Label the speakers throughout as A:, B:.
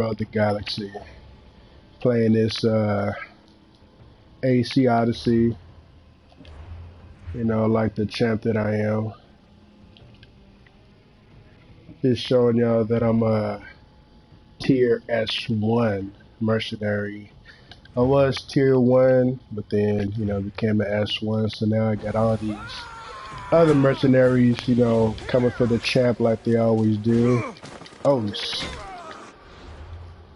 A: of the galaxy. Playing this AC Odyssey, you know, like the champ that I am. Just showing y'all that I'm a tier S1 mercenary. I was tier 1, but then, you know, became an S1, so now I got all these other mercenaries, you know, coming for the champ like they always do. Oh,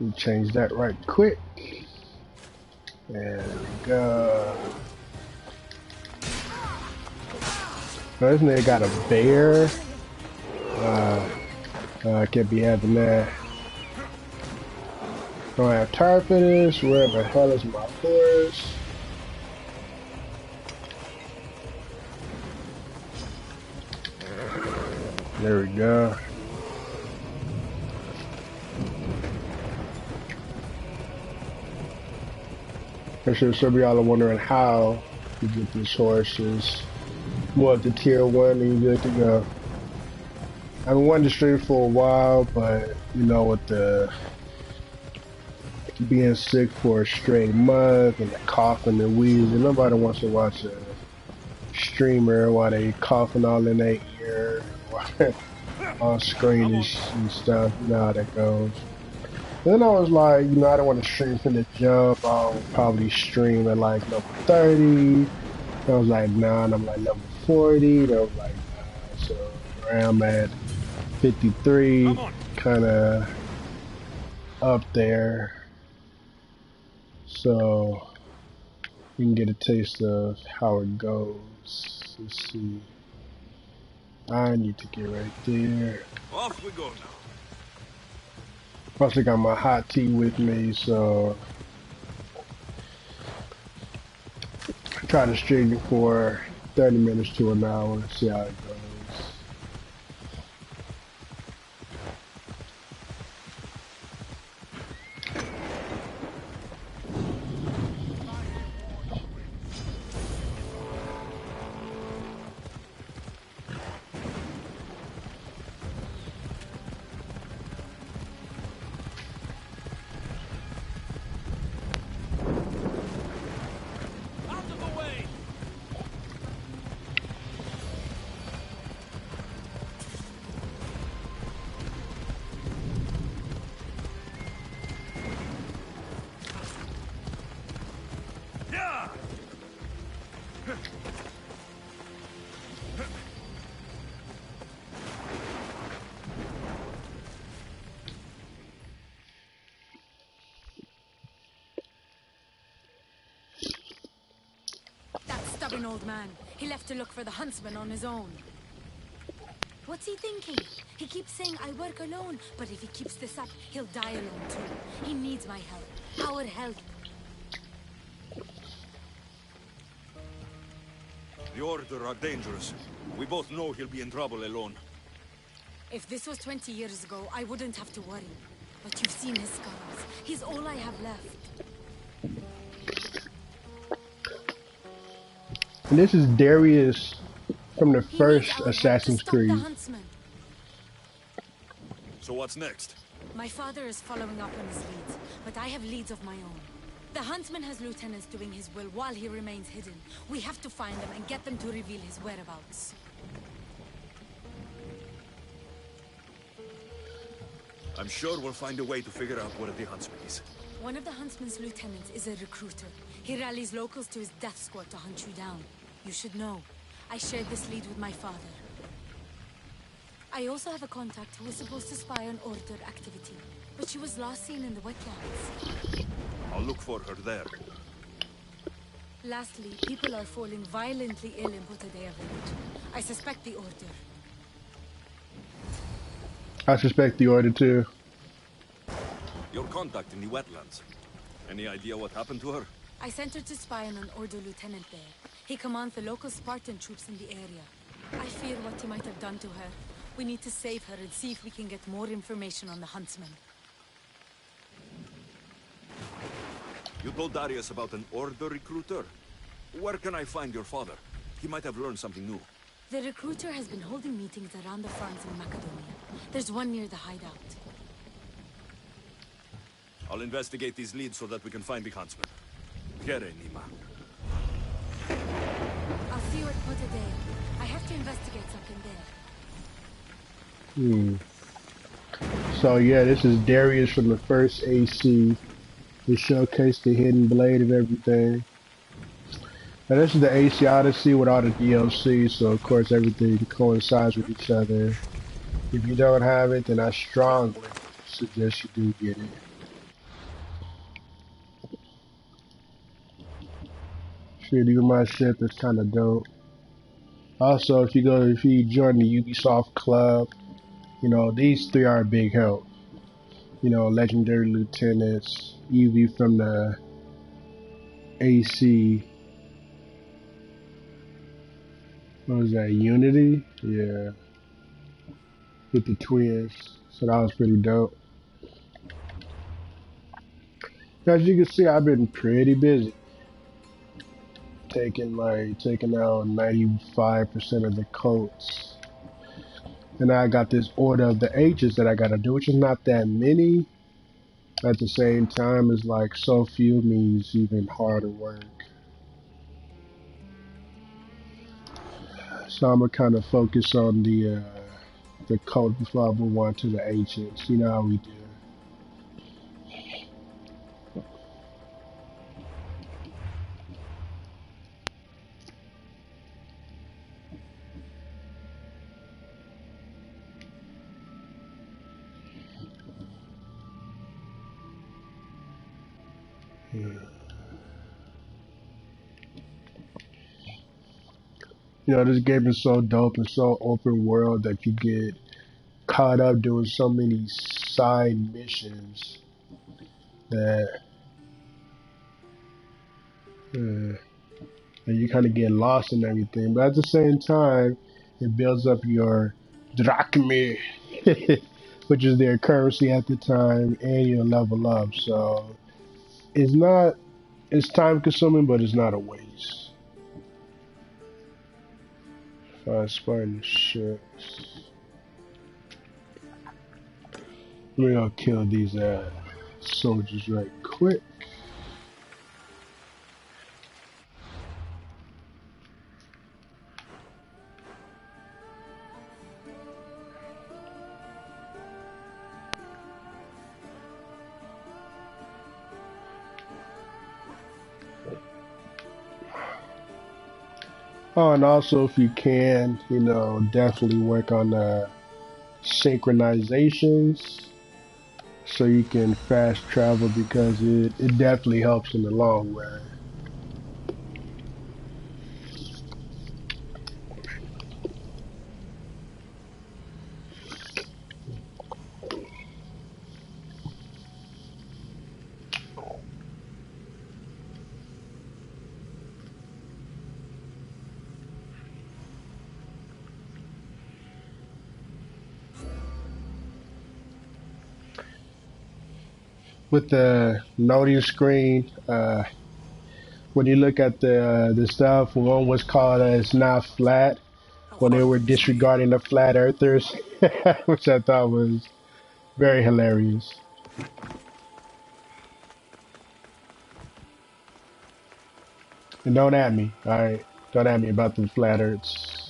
A: we change that right quick. There we go. Oh, this nigga got a bear. I can't be having that. Don't have time for this. Where the hell is my horse? There we go. I'm sure some of y'all are wondering how you get these horses. More up to tier 1 and you're good to go. I've been wanting to stream for a while, but you know, with the being sick for a straight month and the coughing and wheezing, nobody wants to watch a streamer while they coughing all in their ear on screen and stuff. You know how that goes. Then I was like, you know, I don't want to stream from the jump. I'll probably stream at like level 30. I was like, nah, and I'm like level 40. And I was like, nah. So I'm at 53, kind of up there. So you can get a taste of how it goes. Let's see. I need to get right there.
B: Off we go now.
A: Plus I got my hot tea with me, so I try to stream it for 30 minutes to an hour, see how it goes.
C: Stubborn old man. He left to look for the huntsman on his own. What's he thinking? He keeps saying I work alone, but if he keeps this up, he'll die alone too. He needs my help. Our help.
B: The Order are dangerous. We both know he'll be in trouble alone.
C: If this was 20 years ago, I wouldn't have to worry. But you've seen his scars. He's all I have left.
A: And this is Darius from the first Assassin's Creed.
B: So what's next?
C: My father is following up on his leads, but I have leads of my own. The huntsman has lieutenants doing his will while he remains hidden. We have to find them and get them to reveal his whereabouts.
B: I'm sure we'll find a way to figure out where the huntsman is.
C: One of the huntsman's lieutenants is a recruiter. He rallies locals to his death squad to hunt you down. You should know. I shared this lead with my father. I also have a contact who was supposed to spy on Order activity, but she was last seen in the wetlands.
B: I'll look for her there.
C: Lastly, people are falling violently ill in Butadea village. I suspect the Order.
A: I suspect the Order too.
B: Your contact in the wetlands. Any idea what happened to her?
C: I sent her to spy on an Order lieutenant there. He commands the local Spartan troops in the area. I fear what he might have done to her. We need to save her and see if we can get more information on the huntsman.
B: You told Darius about an Order recruiter? Where can I find your father? He might have learned something new.
C: The recruiter has been holding meetings around the farms in Macedonia. There's one near the hideout.
B: I'll investigate these leads so that we can find the huntsman. Gettin, Nima.
C: I'll see you at Potadale. I have to investigate something there.
A: So yeah, this is Darius from the first AC. They showcase the hidden blade of everything. Now this is the AC Odyssey with all the DLC, so of course everything coincides with each other. If you don't have it, then I strongly suggest you do get it. Shoot, even my ship is kind of dope. Also, if you join the Ubisoft club, you know these three are a big help. You know, legendary lieutenants, Evie from the AC. What was that? Unity? Yeah, with the twins. So that was pretty dope. As you can see, I've been pretty busy. Taking out 95% of the coats. And I got this order of the H's that I gotta do, which is not that many. At the same time, it's like so few means even harder work. So I'm gonna kind of focus on the coat before I move on to the H's. You know how we do. Yeah. You know, this game is so dope and so open world that you get caught up doing so many side missions that and you kind of get lost in everything. But at the same time, it builds up your drachme, which is their currency at the time, and you level up. So it's time consuming, but it's not a waste. 5 Spartan ships. Let me go kill these soldiers right quick. Oh, and also if you can, you know, definitely work on the synchronizations so you can fast travel because it definitely helps in the long run. With the loading screen, when you look at the stuff, one was called "It's Not Flat"
B: How
A: when they
B: hard
A: were
B: could this be?
A: disregarding the flat earthers, which I thought was very hilarious. And don't at me, alright? Don't at me about the flat earths.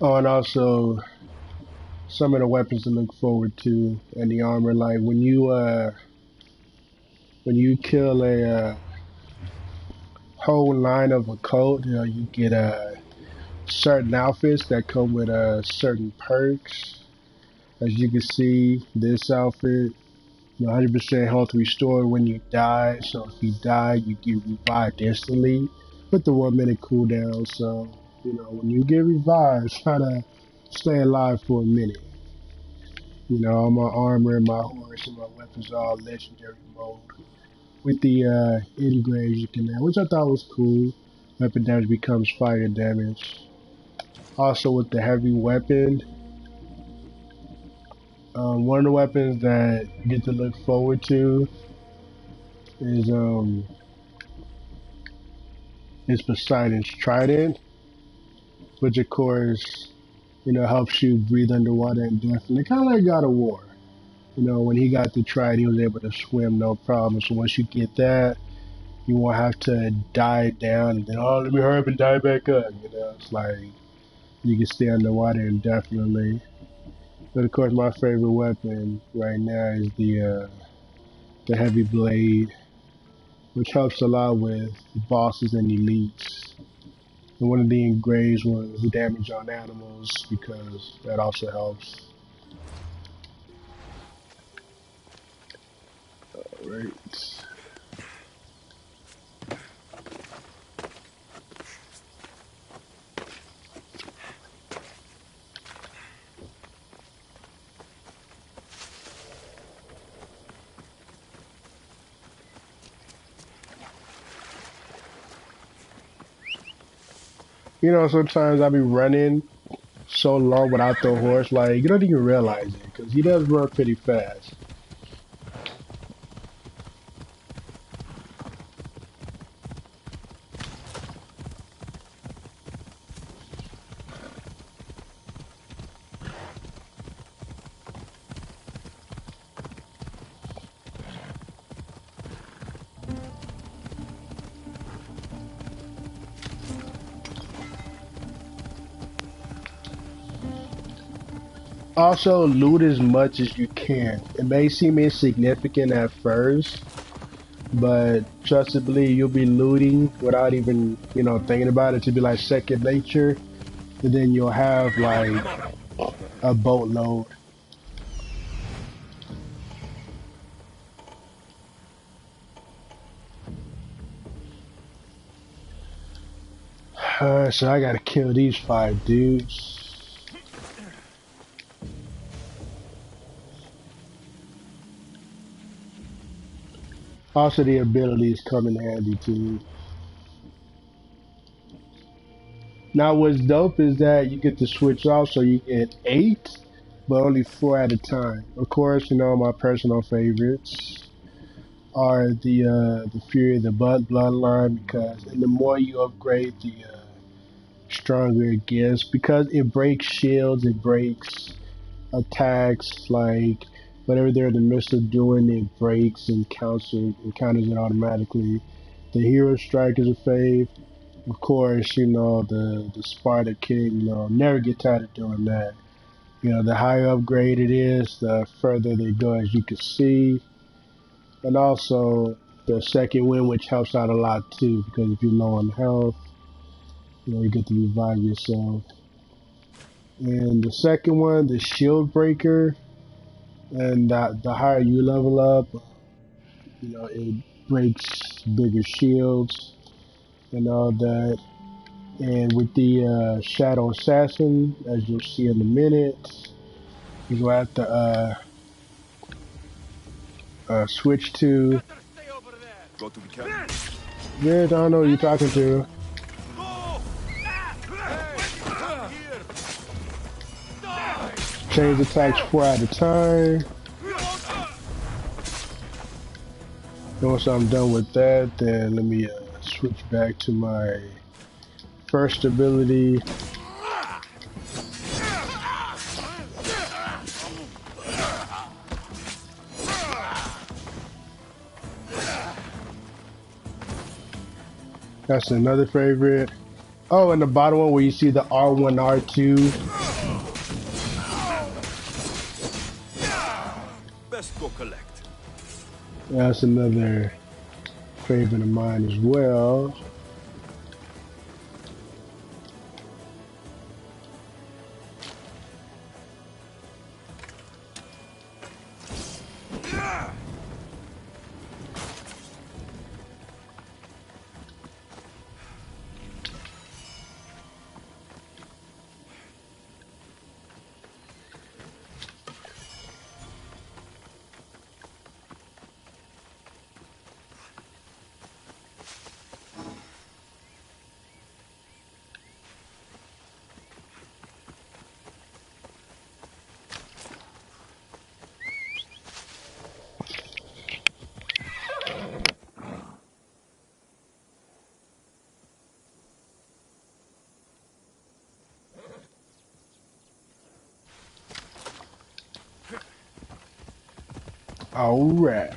A: Oh, and also some of the weapons to look forward to and the armor. Like when you kill a whole line of a coat, you know, you get certain outfits that come with certain perks. As you can see, this outfit, 100% health restored when you die. So if you die, you get revived instantly with the 1 minute cooldown. So you know when you get revived, try to stay alive for a minute. You know, all my armor, my horse, and my weapons are all legendary mode. With the engraves you can add, which I thought was cool. Weapon damage becomes fire damage. Also with the heavy weapon, one of the weapons that you get to look forward to is is Poseidon's trident, which of course, helps you breathe underwater indefinitely. Kind of like God of War. When he got the trident, he was able to swim no problem. So once you get that, you won't have to dive down and then, oh, let me hurry up and dive back up. It's like you can stay underwater indefinitely. But of course, my favorite weapon right now is the heavy blade, which helps a lot with bosses and elites. And one of the engraves was damage on animals because that also helps. Alright. Sometimes I'll be running so long without the horse, like, you don't even realize it, because he does run pretty fast. Also, loot as much as you can. It may seem insignificant at first, but trust and believe, you'll be looting without even, thinking about it. To be like second nature, and then you'll have like a boatload. So I gotta kill these 5 dudes. Also, the abilities come in handy too. Now, what's dope is that you get to switch off, so you get 8, but only 4 at a time. Of course, my personal favorites are the Fury of the Bloodline, because and the more you upgrade, the stronger it gets, because it breaks shields, it breaks attacks, like whatever they're in the midst of doing, it breaks and counters it automatically. The Hero Strike is a fave. Of course, the Sparta King, never get tired of doing that. The higher upgrade it is, the further they go, as you can see. And also the second wind, which helps out a lot too, because if you're low on health, you get to revive yourself. And the second one, the Shield Breaker, and the higher you level up, it breaks bigger shields and all that. And with the Shadow Assassin, as you'll see in a minute, you go have to switch to.
B: Go to the cabin.
A: Yeah, I don't know who you're talking to. Change attacks 4 at a time. And once I'm done with that, then let me switch back to my first ability. That's another favorite. Oh, and the bottom one where you see the R1, R2.
B: Best go collect.
A: That's another favorite of mine as well. All right.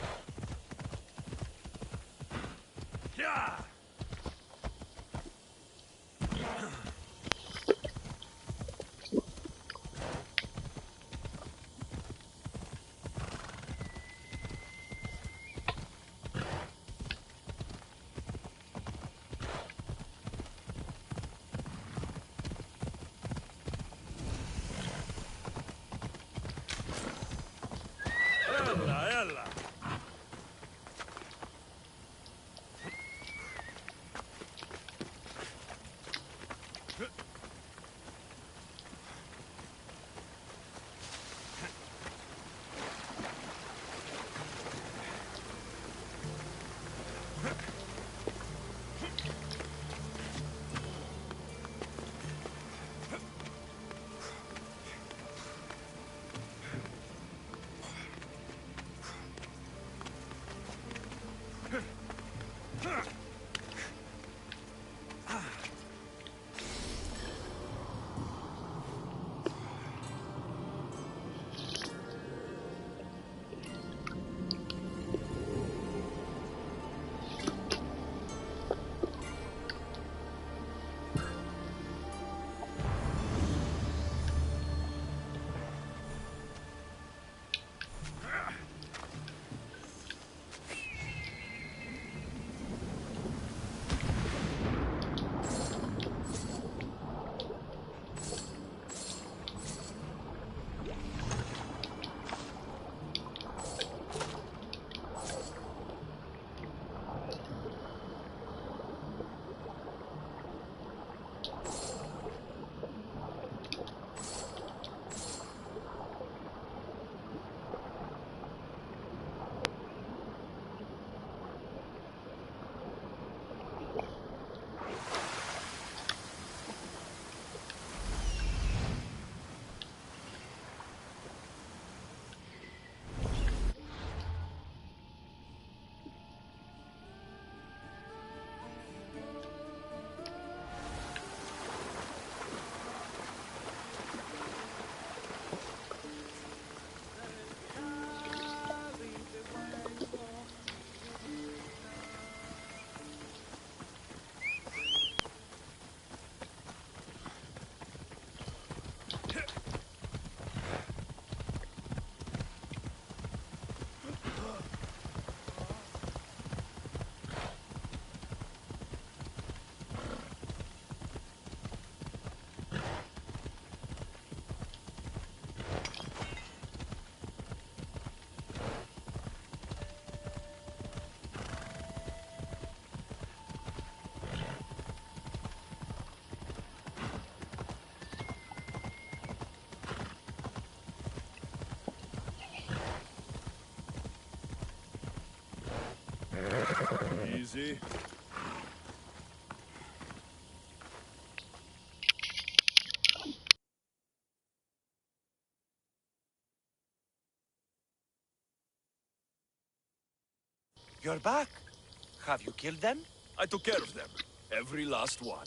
B: Easy.
D: You're back. Have you killed them?
B: I took care of them. Every last one.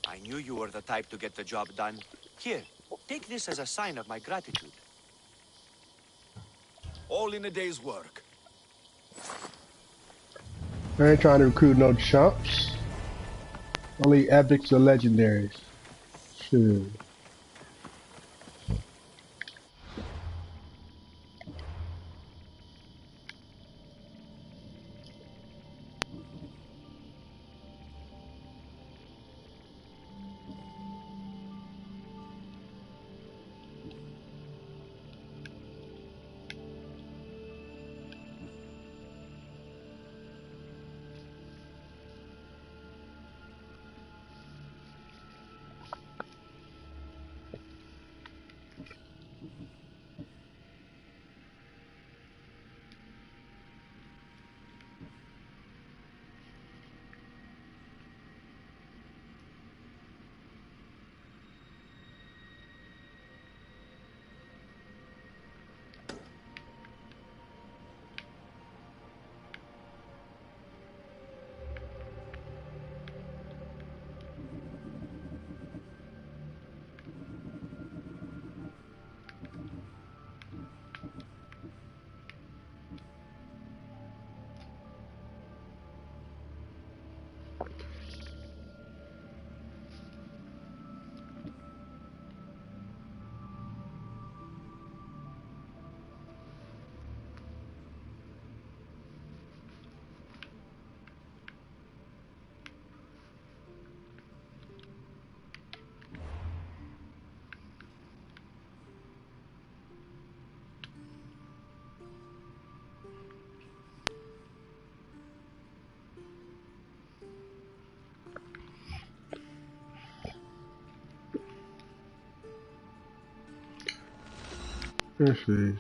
D: I knew you were the type to get the job done. Here, take this as a sign of my gratitude.
B: All in a day's work.
A: I ain't trying to recruit no chumps. Only epics or legendaries. Shit. Let's see.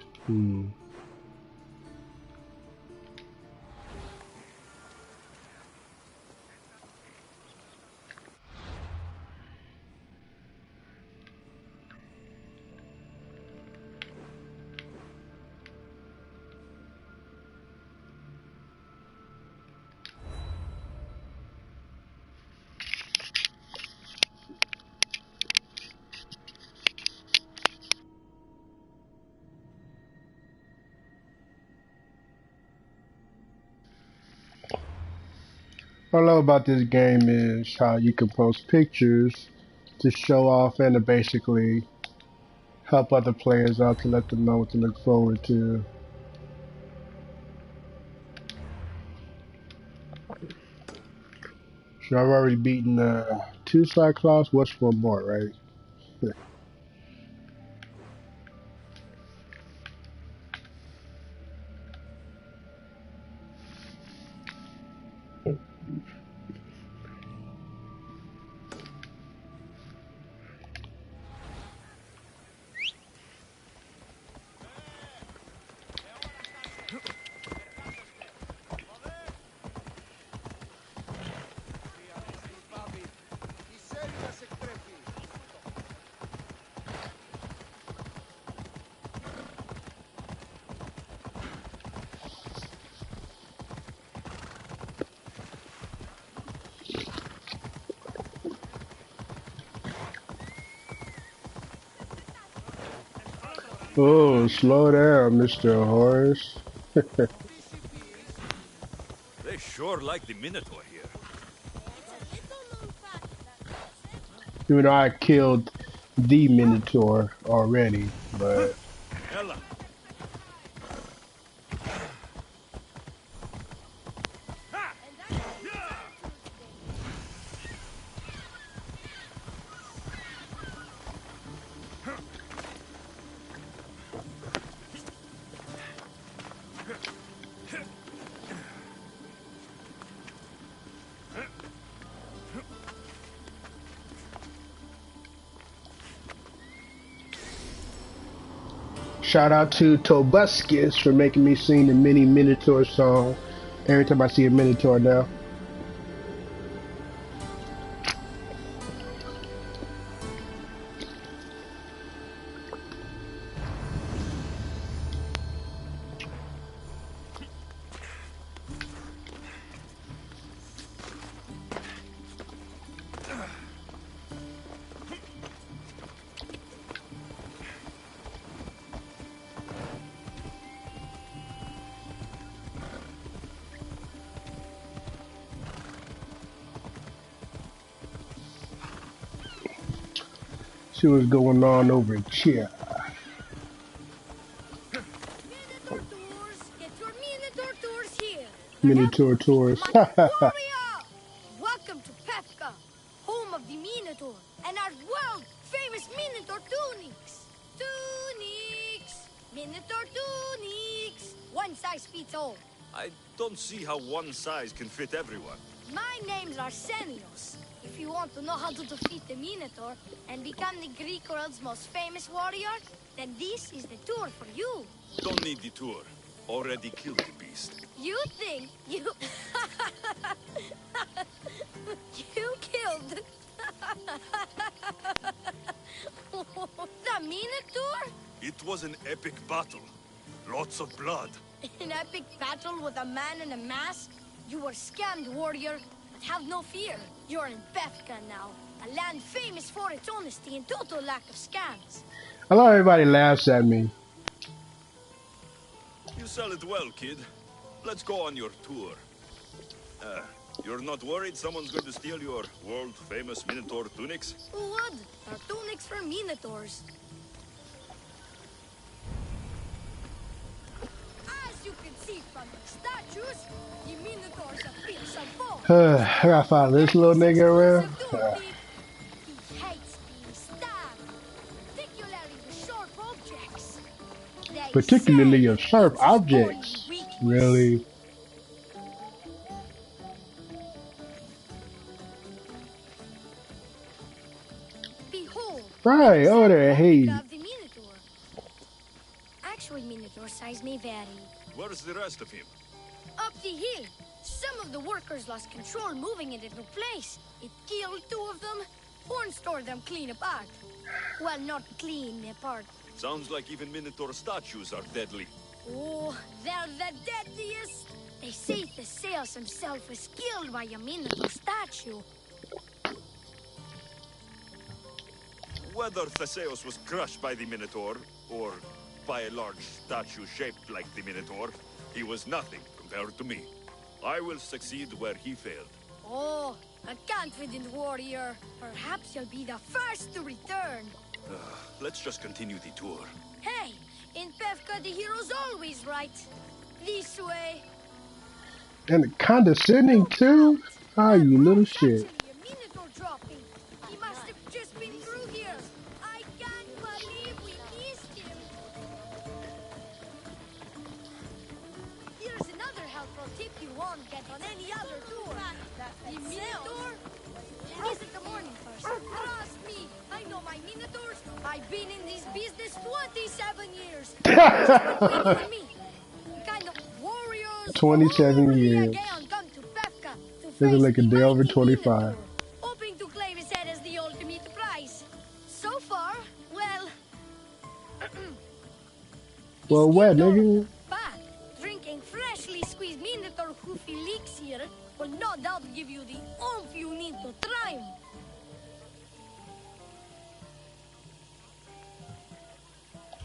A: What I love about this game is how you can post pictures to show off and to basically help other players out to let them know what to look forward to. So I've already beaten 2 Cyclops, what's one more, right? Oh, slow down, Mr. Horse.
B: They sure like the Minotaur here.
A: Even though I killed the Minotaur already, but
B: Ella.
A: shout out to Tobuscus for making me sing the mini Minotaur song every time I see a Minotaur now. See what's going on over here.
C: Minotaur tours, get your Minotaur tours here.
A: Minotaur tours.
C: Warrior! Welcome to Pefka, home of the Minotaur, and our world-famous Minotaur tunics. Tunics! Minotaur tunics! One size fits all.
B: I don't see how one size can fit everyone.
C: My name's Arsenios. If you want to know how to defeat the Minotaur and become the Greek world's most famous warrior, then this is the tour for you.
B: Don't need the tour. Already killed the beast.
C: You think you... you killed... the Minotaur?
B: It was an epic battle. Lots of blood.
C: An epic battle with a man in a mask? You were scammed, warrior. But have no fear. You're in Befka now, a land famous for its honesty and total lack of scams.
A: I love everybody laughs at me.
B: You sell it well, kid. Let's go on your tour. You're not worried someone's going to steal your world-famous Minotaur tunics?
C: Who would? They're tunics for Minotaurs. As you can see from the statues, the Minotaurs appear some foe.
A: I gotta follow this little nigga around.
C: He hates being stabbed, particularly with sharp objects. They
A: Particularly
C: say
A: of sharp
C: it's his only
A: objects.
C: weakness.
A: Really?
C: Behold,
A: Right, over there, hey.
C: of the Minotaur.
E: labor size may vary.
B: Where's the rest of him?
E: Up the hill. Some of the workers lost control moving into the place. It killed 2 of them, or stored them clean apart. Well, not clean apart.
B: Sounds like even Minotaur statues are deadly.
E: Oh, they're the deadliest. They say Theseus himself was killed by a Minotaur statue.
B: Whether Theseus was crushed by the Minotaur, or by a large statue shaped like the Minotaur, he was nothing compared to me. I will succeed where he failed.
E: Oh, a confident warrior. Perhaps you'll be the first to return.
B: Let's just continue the tour.
E: Hey, in Pevka the hero's always right. This way.
A: And condescending too? Ah, you little shit.
E: Actually, a Minotaur dropping. He must have just been through here. I can't believe we missed him. Here's another helpful tip you won't get on any other tour. The Minotaur isn't the morning person. Trust me, I know my Minotaurs. I've been in this business 27 years. Me. Kind of warriors.
A: 27 years. This is like a day over 25.
E: Hoping to claim his head as the ultimate prize. So far, well...
A: Well, what, nigga?
E: But drinking freshly squeezed Minotaur hoof elixir will no doubt give you the oomph you need to triumph.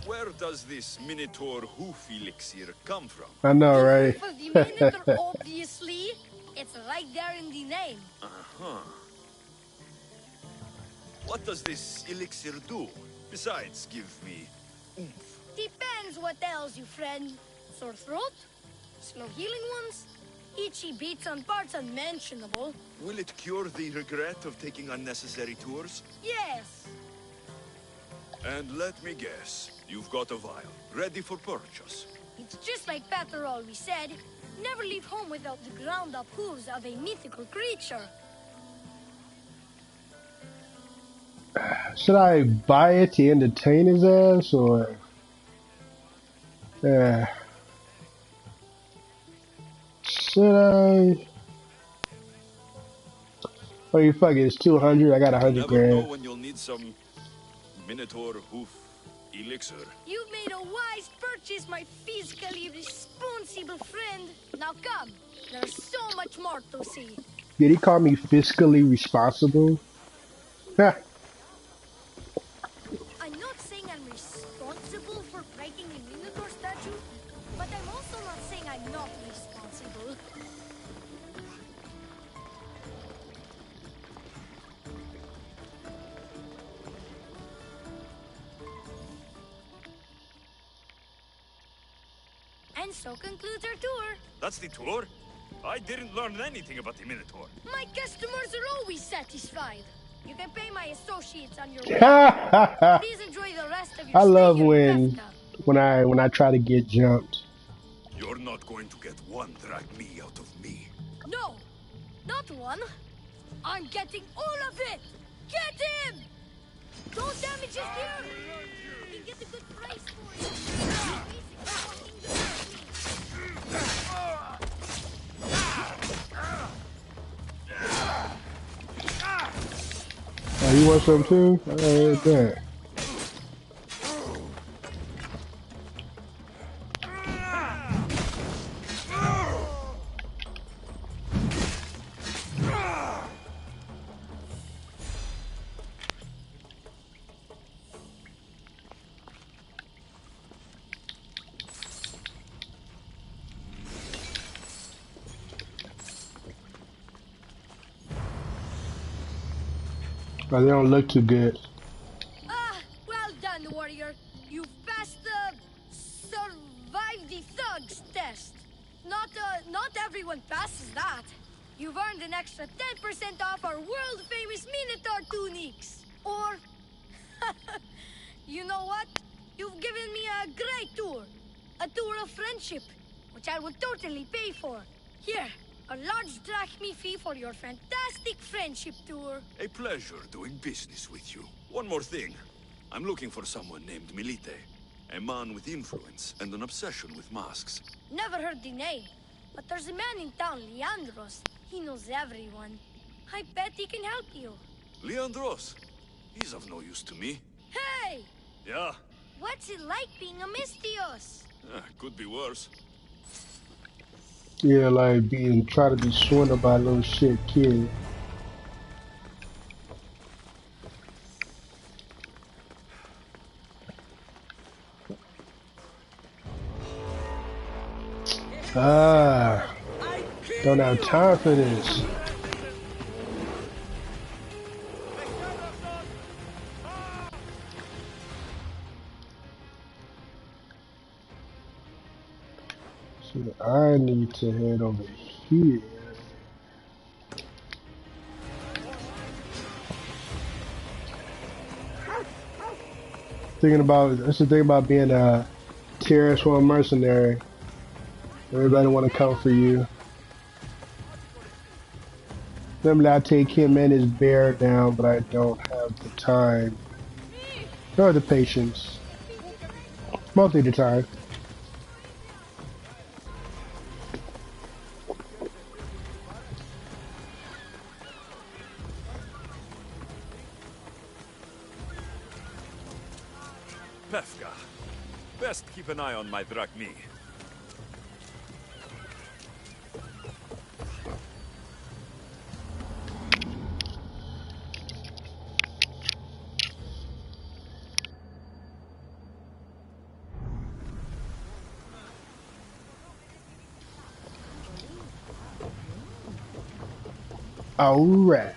B: Where does this Minotaur hoof elixir come from?
A: I know,
E: The
A: right?
E: hoof of the Minotaur, obviously. It's right there in the name.
B: Uh-huh. What does this elixir do? Besides, give me oomph.
E: Depends what ails you, friend. Sore throat? Slow healing ones? Itchy beats on parts unmentionable?
B: Will it cure the regret of taking unnecessary tours?
E: Yes.
B: And let me guess, you've got a vial, ready for purchase.
E: It's just like Peter always said. Never leave home without the ground-up hooves of a mythical creature.
A: Should I buy it to entertain his ass, or... should I... Oh, you fuck it, it's 200, I got 100
B: Never
A: grand.
B: know when you'll need some Minotaur hoof elixir.
E: You've made a wise purchase, my fiscally responsible friend. Now come, there's so much more to see.
A: Did he call me fiscally responsible? Ha!
E: I'm not saying I'm responsible for breaking the Minotaur statue, but I'm also not saying I'm not responsible. And so concludes our tour.
B: That's the tour? I didn't learn anything about the Minotaur.
E: My customers are always satisfied. You can pay my associates on your way. Please enjoy the rest of your
A: I
E: stay
A: love
E: here in Pevka.
A: when I try to get jumped.
B: You're not going to get one drag me out of me.
E: No, not one. I'm getting all of it. Get him! Don't damage his gear. You can get a good price for it.
A: Oh, you want some too? Alright, that. But they don't look too good.
E: Ah, well done, warrior. You've passed the survive the thugs test. Not everyone passes that. You've earned an extra 10% off our world-famous Minotaur tunics. Or, you know what? You've given me a great tour. A tour of friendship, which I would totally pay for. Here, a large drachmi fee for your fantastic friendship tour.
B: A pleasure doing business with you. One more thing. I'm looking for someone named Milite. A man with influence and an obsession with masks.
E: Never heard the name, but there's a man in town, Leandros. He knows everyone. I bet he can help you.
B: Leandros? He's of no use to me.
E: Hey!
B: Yeah?
E: What's it like being a Mistios?
B: Could be worse.
A: Yeah, like try to be swindled by a little shit kid. Ah, don't have time for this. So I need to head over here. That's the thing about being a terrorist or a mercenary. Everybody want to come for you. Normally I take him and his bear down, but I don't have the time nor the patience. Mostly the time.
B: Pefka. Best keep an eye on my Drachmi.
A: Alright.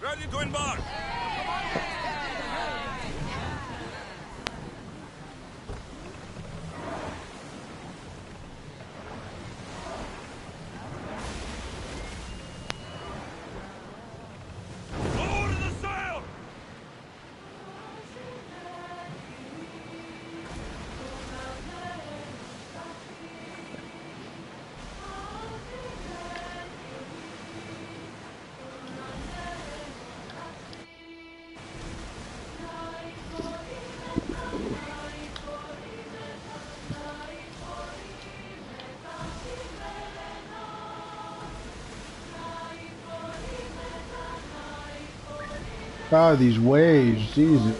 B: Ready to embark! Lower the sail!
A: Ah, these waves, Jesus.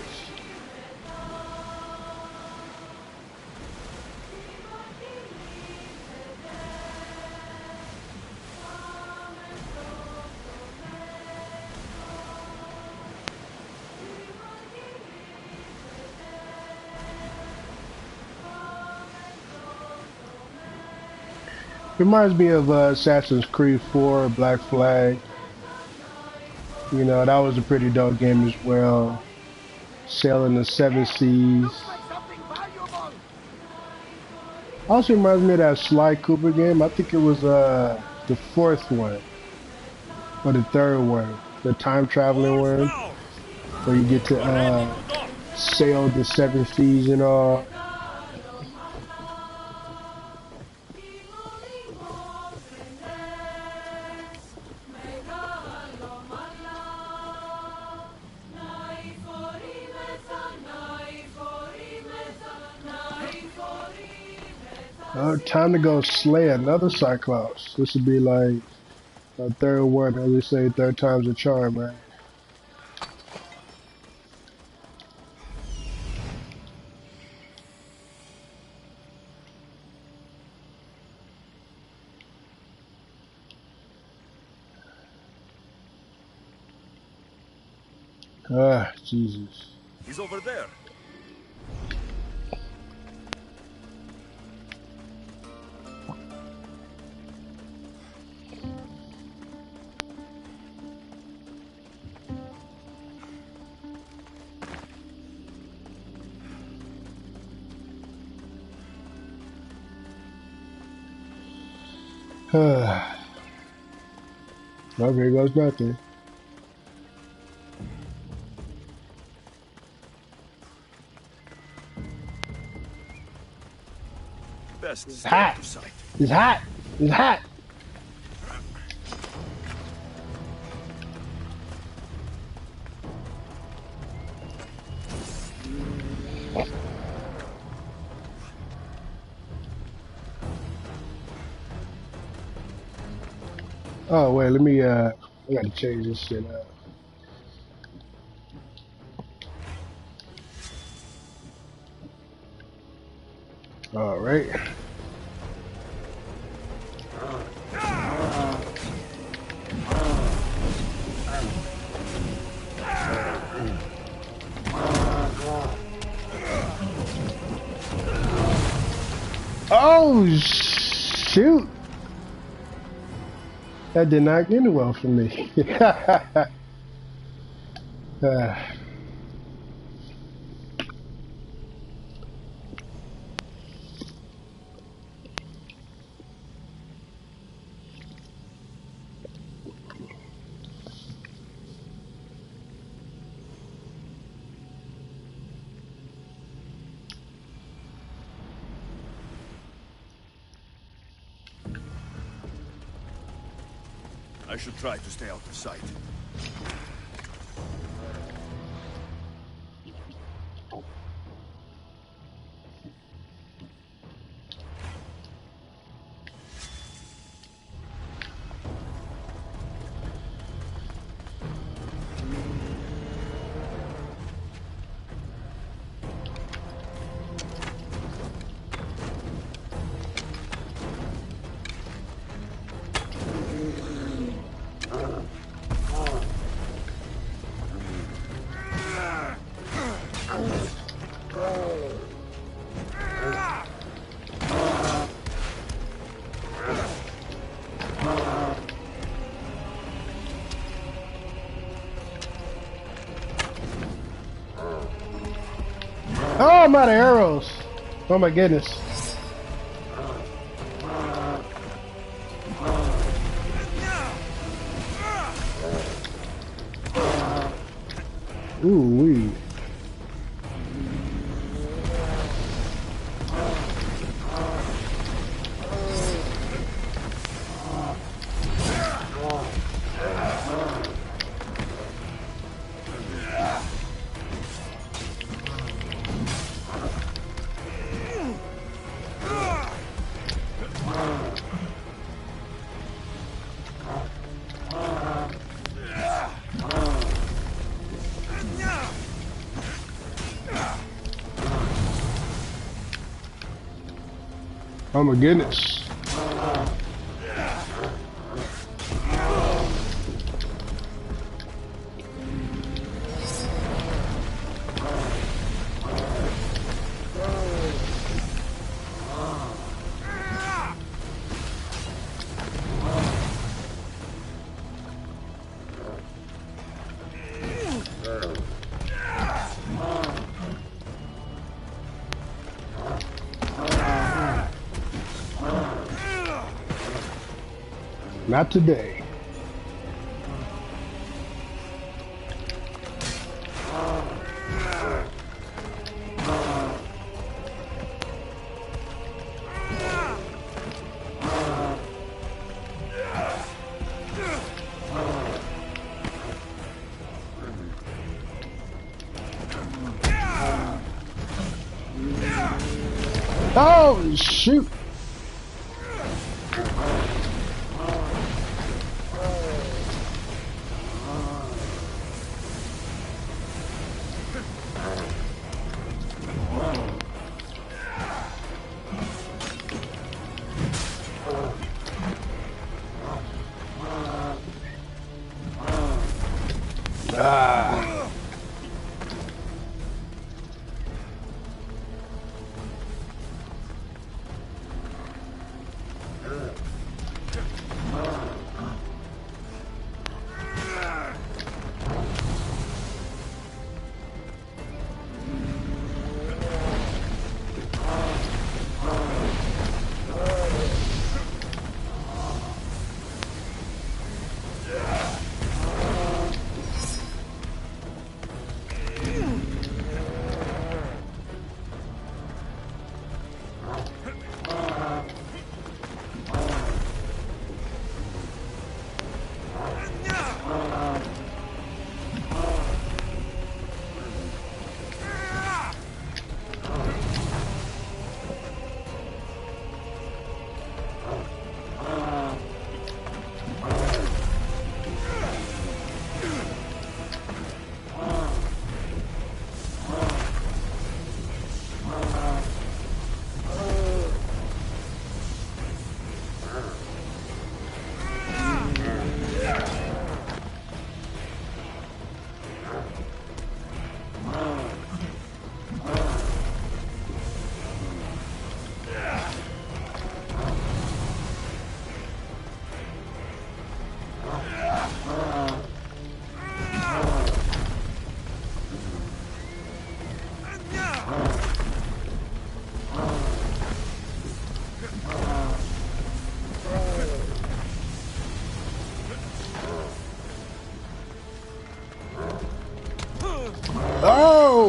A: Reminds me of Assassin's Creed 4, Black Flag. You know, that was a pretty dope game as well. Sailing the seven seas. Also reminds me of that Sly Cooper game. I think it was the fourth one. Or the third one. The time traveling one. Where you get to sail the seven seas and all. Time to go slay another Cyclops. This would be like a third one, as they say, third time's a charm, right? Ah, Jesus.
B: He's over there.
A: Well, here goes nothing.
B: Best
A: It's
B: stay
A: hot.
B: to sight.
A: It's hot. It's hot. Oh wait, let me I gotta change this shit up. All right. Oh shoot! That did not end well for me. uh,
B: I should try to stay out of sight.
A: oh, I'm out of arrows. Oh my goodness. Ooh wee. Oh my goodness. Not today. Oh shoot. Ah.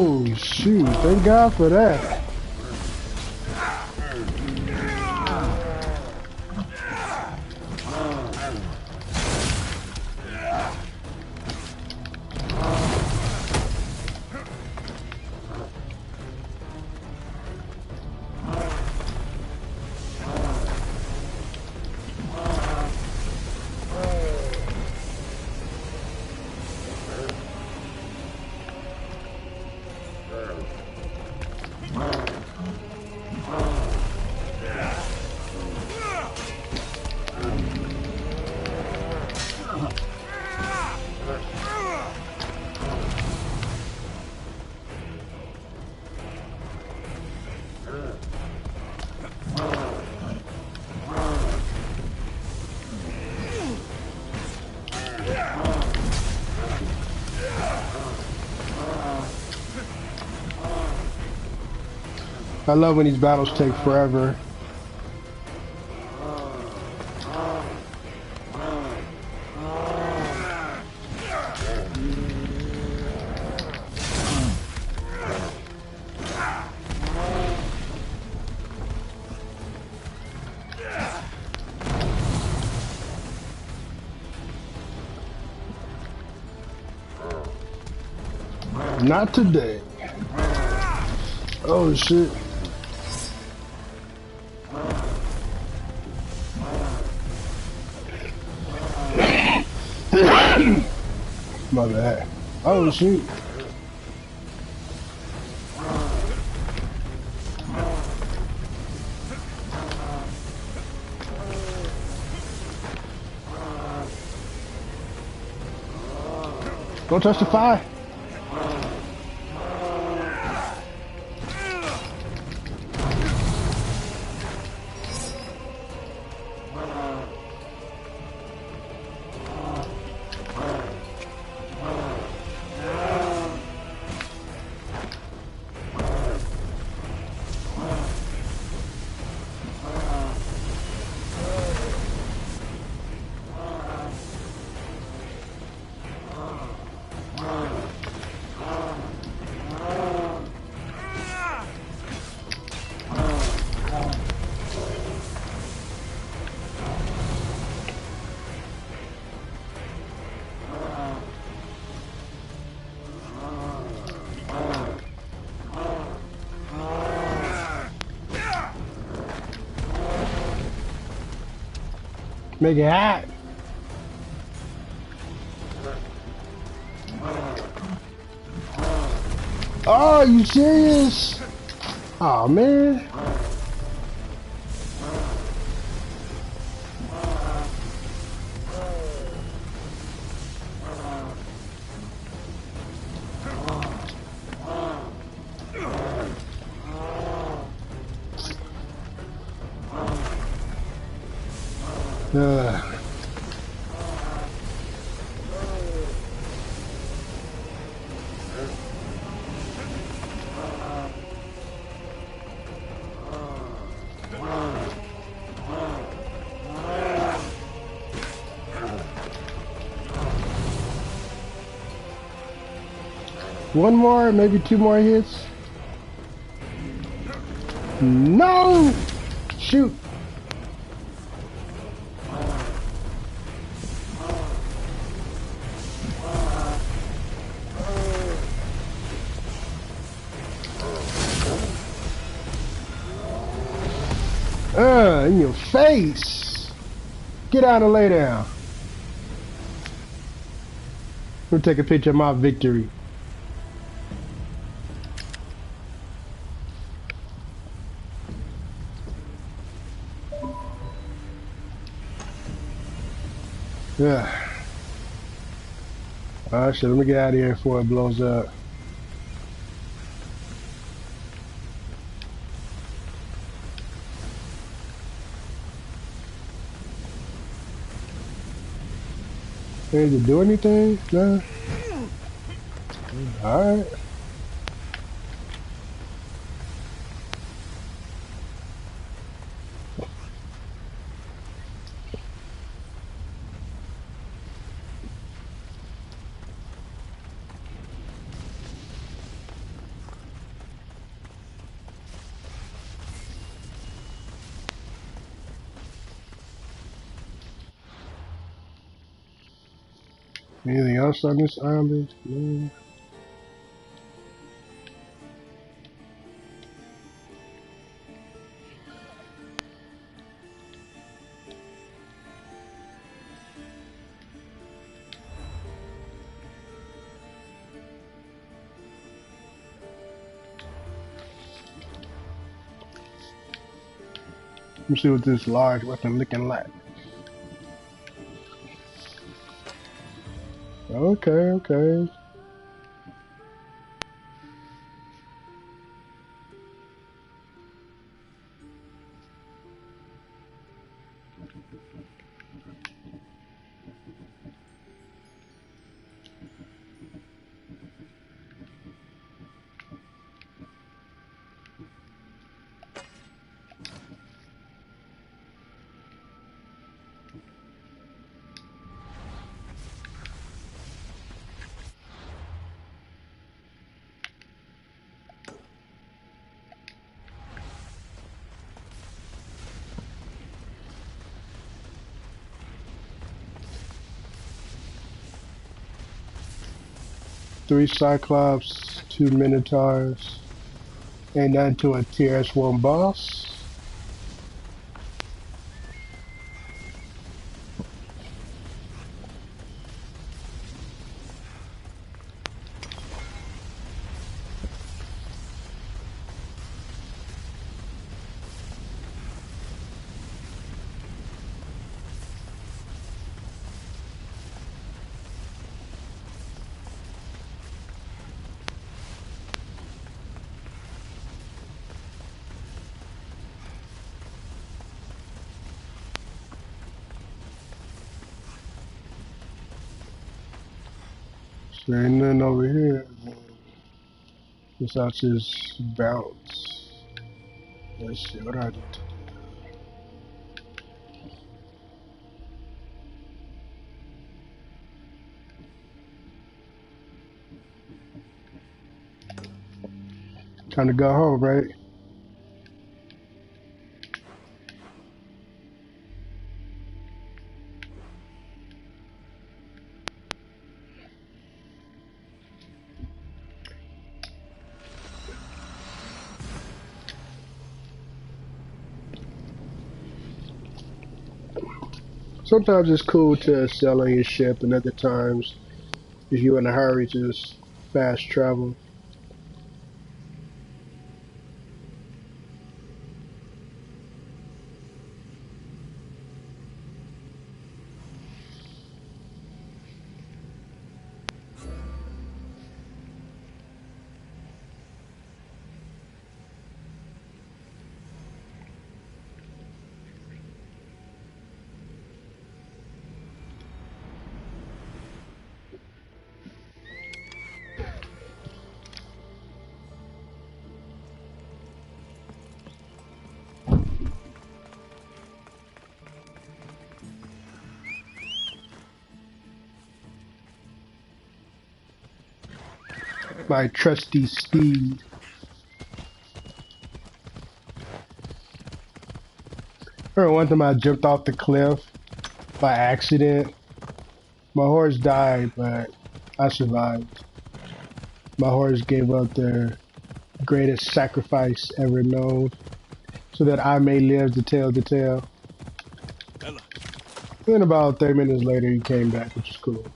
A: Oh shoot! Thank God for that. I love when these battles take forever. Not today. Oh shit. My bad. Oh shoot. Don't touch the fire. Make it hot. Oh, you serious? Oh man. One more, maybe two more hits. No! Shoot! In your face! Get down and lay down. We'll take a picture of my victory. Yeah. Alright, shit, let me get out of here before it blows up. Did it do anything? No? Alright. Anything else on this island? No. Let me see what this large weapon looking like. Okay, okay. Three Cyclops, two Minotaurs, ain't nothing to a TS1 boss. There ain't nothing over here. Besides just bounce. Let's see what I need to do. Time to go home, right? Sometimes it's cool to sell on your ship, and other times, if you're in a hurry, just fast travel. My trusty steed. Remember one time I jumped off the cliff by accident. My horse died, but I survived. My horse gave up their greatest sacrifice ever known, so that I may live to tell the tale.
B: Ella.
A: Then about 30 minutes later, he came back, which is cool.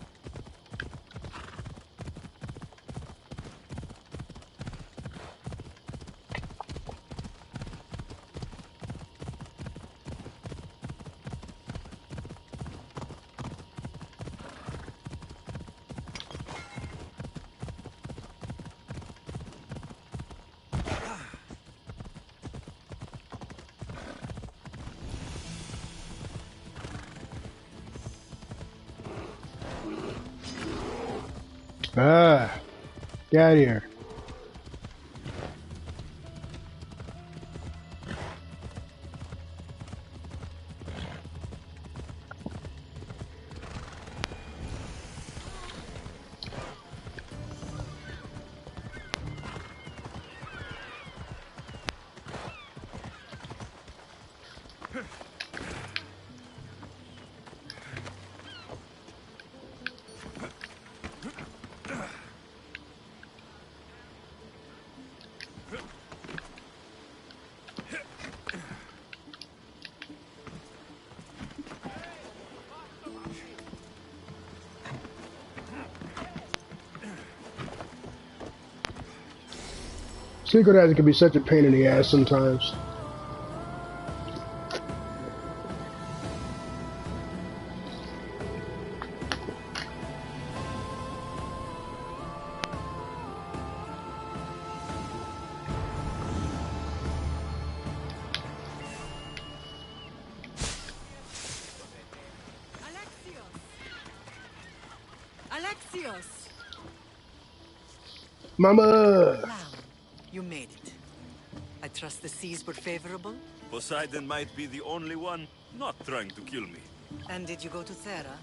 A: Ah, get out of here. Secret agent can be such a pain in the ass sometimes.
F: Alexios!
A: Mama!
F: Lamb, you made it. I trust the seas were favorable?
B: Poseidon might be the only one not trying to kill me.
F: And did you go to Thera?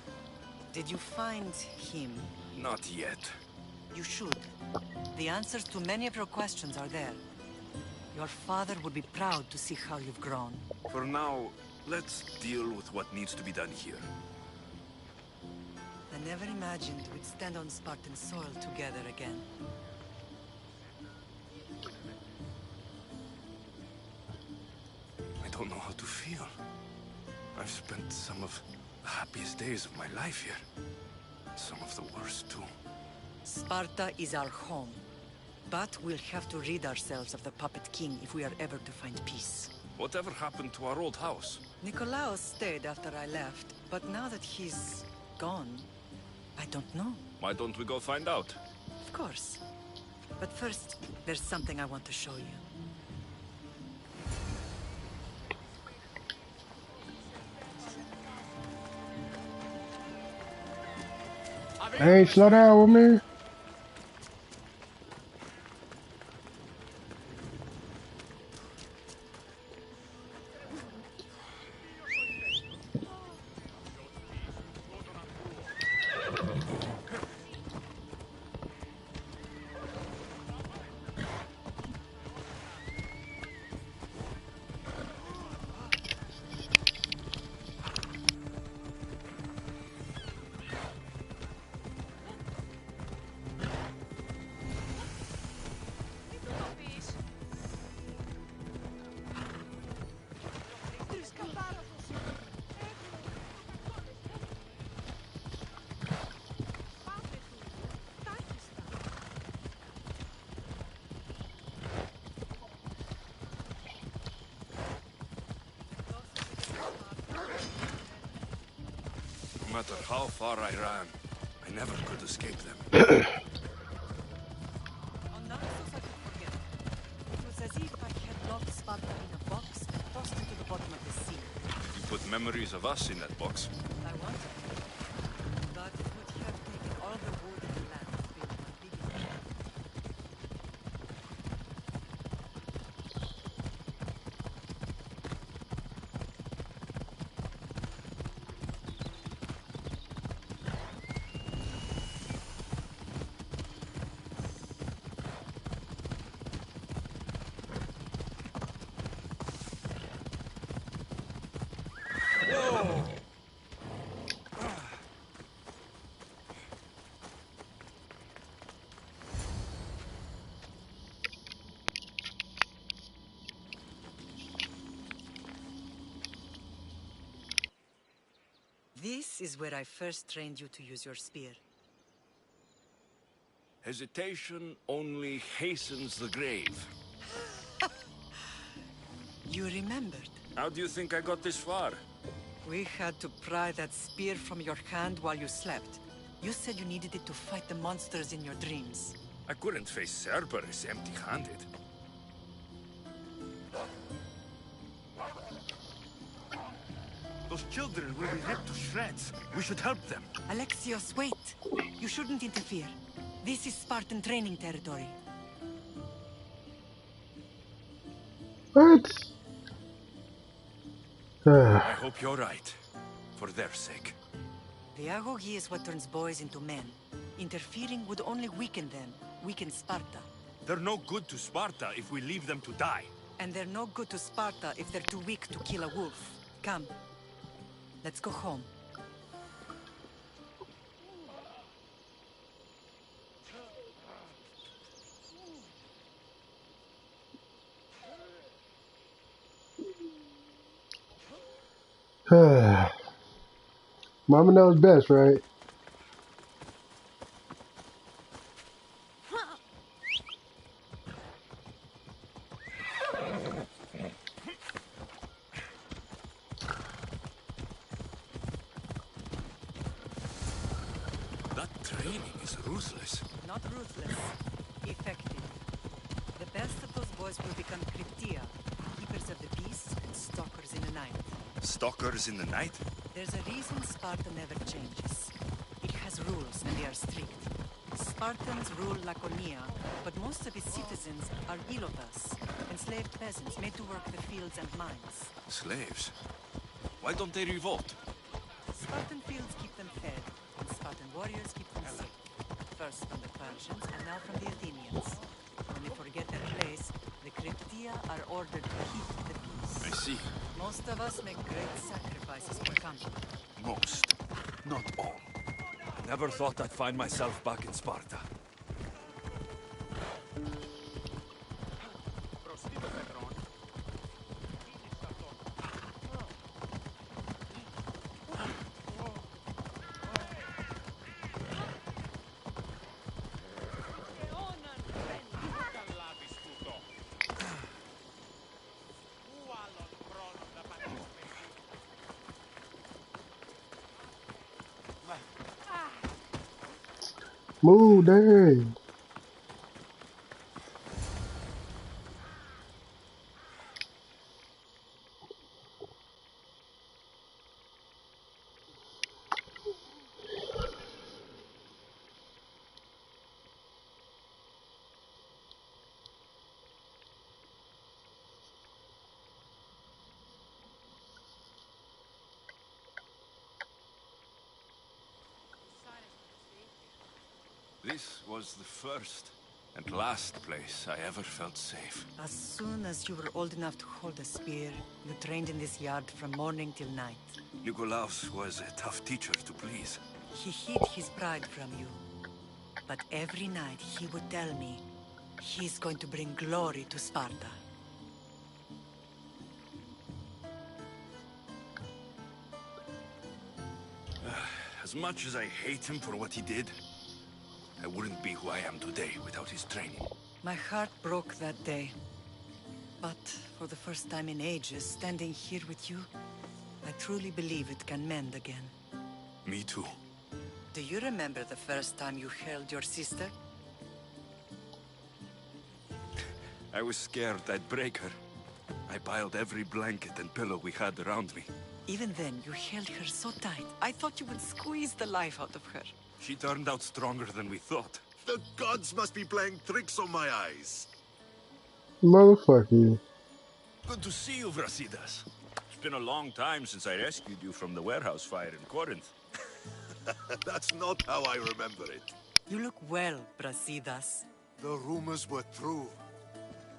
F: Did you find him?
B: Not yet.
F: You should. The answers to many of your questions are there. Your father would be proud to see how you've grown.
B: For now, let's deal with what needs to be done here.
F: I never imagined we'd stand on Spartan soil together again.
B: I don't know how to feel. I've spent some of the happiest days of my life here. Some of the worst, too.
F: Sparta is our home. But we'll have to rid ourselves of the Puppet King if we are ever to find peace.
B: Whatever happened to our old house?
F: Nikolaos stayed after I left, but now that he's gone, I don't know.
B: Why don't we go find out?
F: Of course. But first, there's something I want to show you.
A: Hey, slow down with me.
B: No matter how far I ran, I never could escape them.
F: On Naxos I could forget. It was as if I had locked Sparta in a box and tossed it to the bottom of the sea.
B: Did you put memories of us in that box?
F: I wanted to. But it would have taken all the wood in the land to build my biggest one. This is where I first trained you to use your spear.
B: Hesitation only hastens the grave.
F: You remembered.
B: How do you think I got this far?
F: We had to pry that spear from your hand while you slept. You said you needed it to fight the monsters in your dreams.
B: I couldn't face Cerberus empty-handed. Those children will be ripped to shreds. We should help them.
F: Alexios, wait! You shouldn't interfere. This is Spartan training territory.
A: What?
B: I hope you're right. For their sake.
F: The agogi is what turns boys into men. Interfering would only weaken them, weaken Sparta.
B: They're no good to Sparta if we leave them to die.
F: And they're no good to Sparta if they're too weak to kill a wolf. Come. Let's go home.
A: Mama knows best, right?
B: training is ruthless.
F: Not ruthless. Effective. The best of those boys will become Kryptia, keepers of the peace and stalkers in the night.
B: Stalkers in the night?
F: There's a reason Sparta never changes. It has rules, and they are strict. Spartans rule Laconia, but most of its citizens are Ilotas, enslaved peasants made to work the fields and mines.
B: Slaves? Why don't they revolt?
F: Spartan fields keep them fed, and Spartan warriors keep them safe. First from the Persians, and now from the Athenians. When they forget their place, the Kryptia are ordered to keep the peace.
B: I see.
F: Most of us make great sacrifices for country.
B: Most. Not all. I never thought I'd find myself back in Sparta.
A: Move, dang.
B: This was the first and last place I ever felt safe.
F: As soon as you were old enough to hold a spear, you trained in this yard from morning till night.
B: Nikolaos was a tough teacher to please.
F: He hid his pride from you. But every night he would tell me, he's going to bring glory to Sparta.
B: As much as I hate him for what he did, I wouldn't be who I am today without his training.
F: My heart broke that day. But for the first time in ages, standing here with you, I truly believe it can mend again.
B: Me too.
F: Do you remember the first time you held your sister?
B: I was scared I'd break her. I piled every blanket and pillow we had around me.
F: Even then, you held her so tight, I thought you would squeeze the life out of her.
B: She turned out stronger than we thought.
G: The gods must be playing tricks on my eyes.
A: Motherfucker.
B: Good to see you, Brasidas. It's been a long time since I rescued you from the warehouse fire in Corinth.
G: That's not how I remember it.
F: You look well, Brasidas.
G: The rumors were true.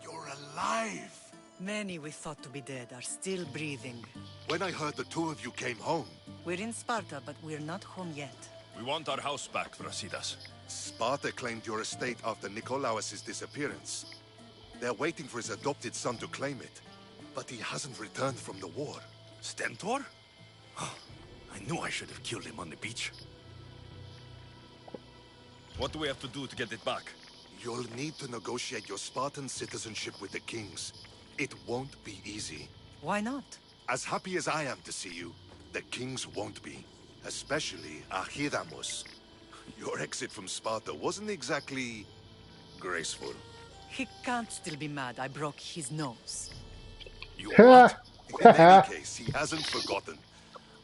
G: You're alive.
F: Many we thought to be dead are still breathing.
G: When I heard the two of you came home,
F: We're in Sparta, but we're not home yet.
B: We want our house back, Brasidas.
G: Sparta claimed your estate after Nikolaos' disappearance. They're waiting for his adopted son to claim it, but he hasn't returned from the war.
B: Stentor? I knew I should have killed him on the beach. What do we have to do to get it back?
G: You'll need to negotiate your Spartan citizenship with the kings. It won't be easy.
F: Why not?
G: As happy as I am to see you, the kings won't be. Especially Archidamos. Your exit from Sparta wasn't exactly graceful.
F: He can't still be mad I broke his nose.
B: You what?
G: In any case, he hasn't forgotten.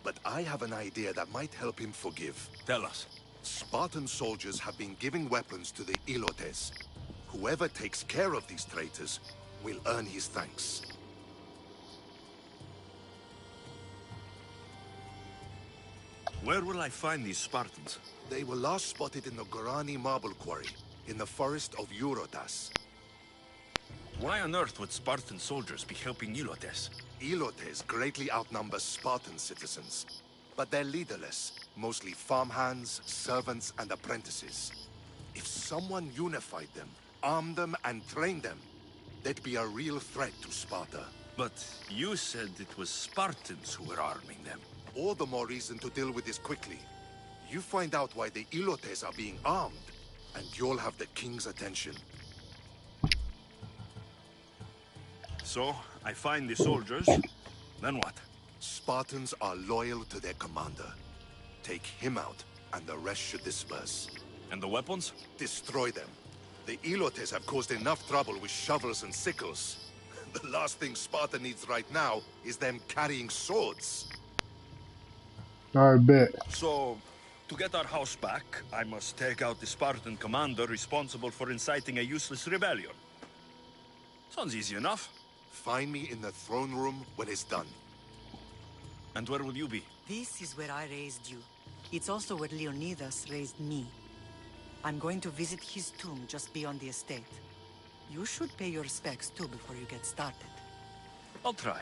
G: But I have an idea that might help him forgive.
B: Tell us.
G: Spartan soldiers have been giving weapons to the Ilotes. Whoever takes care of these traitors will earn his thanks.
B: Where will I find these Spartans?
G: They were last spotted in the Gorani marble quarry, in the forest of Eurotas.
B: Why on earth would Spartan soldiers be helping Ilotes?
G: Ilotes greatly outnumber Spartan citizens, but they're leaderless, mostly farmhands, servants, and apprentices. If someone unified them, armed them, and trained them, they'd be a real threat to Sparta.
B: But you said it was Spartans who were arming them.
G: All the more reason to deal with this quickly. You find out why the Ilotes are being armed, and you'll have the king's attention.
B: So, I find the soldiers, then what?
G: Spartans are loyal to their commander. Take him out, and the rest should disperse.
B: And the weapons?
G: Destroy them. The Elotes have caused enough trouble with shovels and sickles. The last thing Sparta needs right now is them carrying swords.
A: I bet.
B: So, to get our house back, I must take out the Spartan commander responsible for inciting a useless rebellion. Sounds easy enough.
G: Find me in the throne room when it's done.
B: And where will you be?
F: This is where I raised you. It's also where Leonidas raised me. I'm going to visit his tomb just beyond the estate. You should pay your respects too before you get started.
B: I'll try.